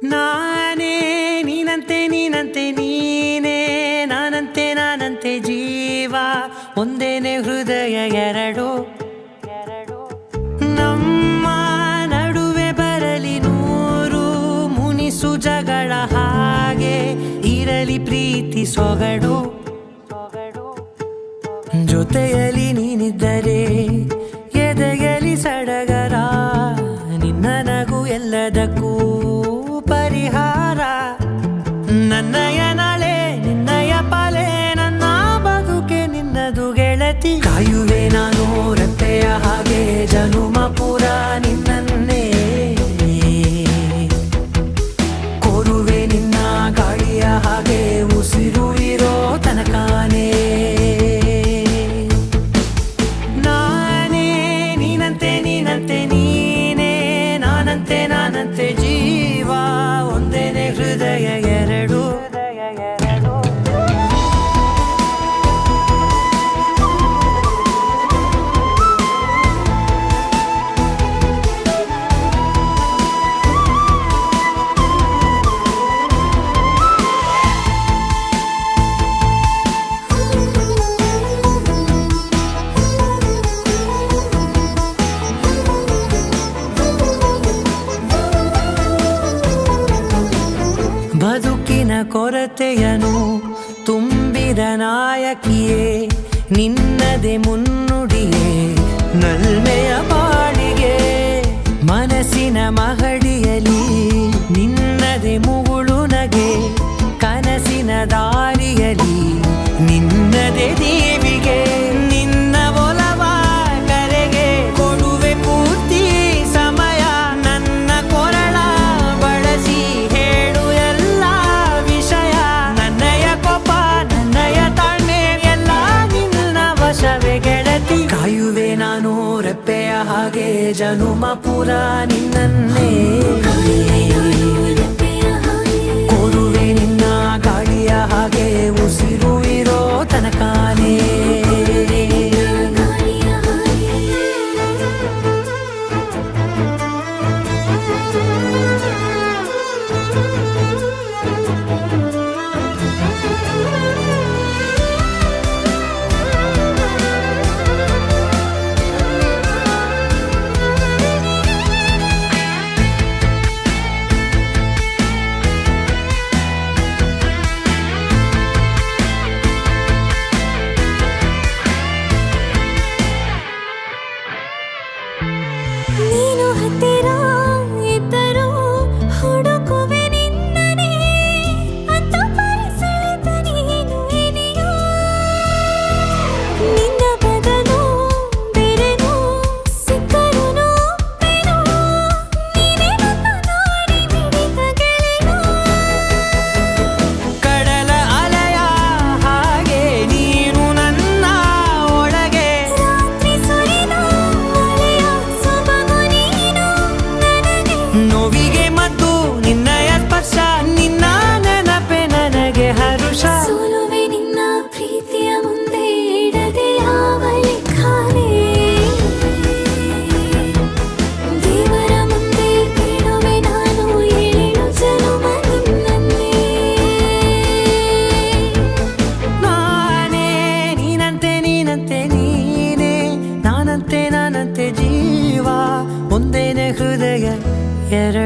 ನಾನೇ ನೀನಂತೆ ನೀನಂತೆ ನೀನೇ ನಾನಂತೆ ನಾನಂತೆ ಜೀವ ಒಂದೇನೆ ಹೃದಯ ಎರಡು ನಮ್ಮ ನಡುವೆ ಬರಲಿ ನೂರು ಮುನಿಸು ಜಗಳ ಹಾಗೆ ಇರಲಿ ಪ್ರೀತಿ ಸೊಗಡು ಜೊತೆಯಲ್ಲಿ ನೀನಿದ್ದರೆ ಎದೆಯಲಿ ಸಡಗರ ನಿನ್ನ ನಗು ಎಲ್ಲದಕ್ಕೂ ಪರಿಹಾರ ನನ್ನಯ ನಾಳೆ ನಿನ್ನಯ ಪಾಲೆ ನನ್ನ ಬದುಕೆ ನಿನ್ನದು ಗೆಳತಿ ಕಾಯುವೆ ನಾನು ರೆಪ್ಪೆಯ ಹಾಗೆ ಜನುಮ ಪುರ ನಿನ್ನನ್ನೇ ಕೋರುವೆ ನಿನ್ನ ಗಾಳಿಯ ಹಾಗೆ ಉಸಿರು ಇರೋ ತನಕಾನೇ ನಾನೇ ನೀನಂತೆ ನೀನಂತೆ ನೀನೇ ನಾನಂತೆ ನಾನಂತೆ ಜೀವ ಒಂದೇನೆ ಹೃದಯ ಎರಡು ಬದುಕಿನ ಕೊರತೆಯನು ತುಂಬಿದ ನಾಯಕಿಯೇ ನಿನ್ನದೆ ಮುನ್ನುಡಿಯೇ ನಲ್ಮೆಯ ಬಾಳಿಗೆ ಮನಸ್ಸಿನ ಮಹಡಿಯಲಿ ನಿನ್ನದೆ ಮುಗುಳು ನಗೆ ಕನಸಿನ ದಾರಿಯಲಿ ನಿನ್ನದೆ ದೇವಿಗೆ ನಿನ್ನ ಒಲವ ಕರೆಗೆ ಕೊಡುವೆ ಪೂರ್ತಿ ಸಮಯ ನನ್ನ ಕೊರಳ ಬಳಸಿ ಹೇಳು ಎಲ್ಲ ವಿಷಯ ನನ್ನಯ ಕೋಪ ನನ್ನಯ ತಾಳ್ಮೆ ಎಲ್ಲ ನಿನ್ನ ವಶವೇ ಗೆಳತಿ ಕಾಯುವೆ ನಾನು ರೆಪ್ಪೆಯ ಹಾಗೆ ಜನುಮ ಪುರ ನಿನ್ನನ್ನೇ ಕೋರುವೆ ನಿನ್ನ ಗಾಳಿಯ ಹಾಗೆ ಉಸಿರು ಇರೋ ತನಕಾನೇ ನೀನು ಹತ್ತಿರ ಇದ್ದರೂ ಹುಡುಕುವೆ ನಿನ್ನನೇ ಅಂತ ಪರಿಸೆಳೆದ ನೀನು ಇದೆಯೋ ನಿನ್ನ ಬದಲು ಬೇರೆನೋ ಸಿಕ್ಕರೂ ಒಪ್ಪೆನೋ ನೀನೇ ನನ್ನ ನಾಡಿ ಮಿಡಿತ ಗೆಳೆಯೋ ಕಡಲ ಅಲೆಯ ಹಾಗೆ ನೀನು ನನ್ನ ಒಳಗೆ ರಾತ್ರಿ ಸುರಿದ ಮಳೆಯ ಸೊಬಗು ನೀನು ನನಗೆ ನೋವಿಗೆ ಮದ್ದು ನಿನ್ನಯ ಸ್ಪರ್ಶ ನಿನ್ನ ನೆನಪೆ ನನಗೆ ಹರುಷ ಸೋಲುವೆ ನಿನ್ನ ಪ್ರೀತಿಯ ಮುಂದೆ ಇಡದೆ ಯಾವ ಲೆಕ್ಕನೇ ದೇವರ ಮುಂದೆ ಕೇಳುವೆ ನಾನು ಏಳು ಜನುಮ ನಿನ್ನನ್ನೇ ನಾನೇ ನೀನಂತೆ ನೀನಂತೆ ನೀನೇ ನಾನಂತೆ ನಾನಂತೆ ಜೀವ ಒಂದೇನೆ ಹೃದಯ ಎರಡು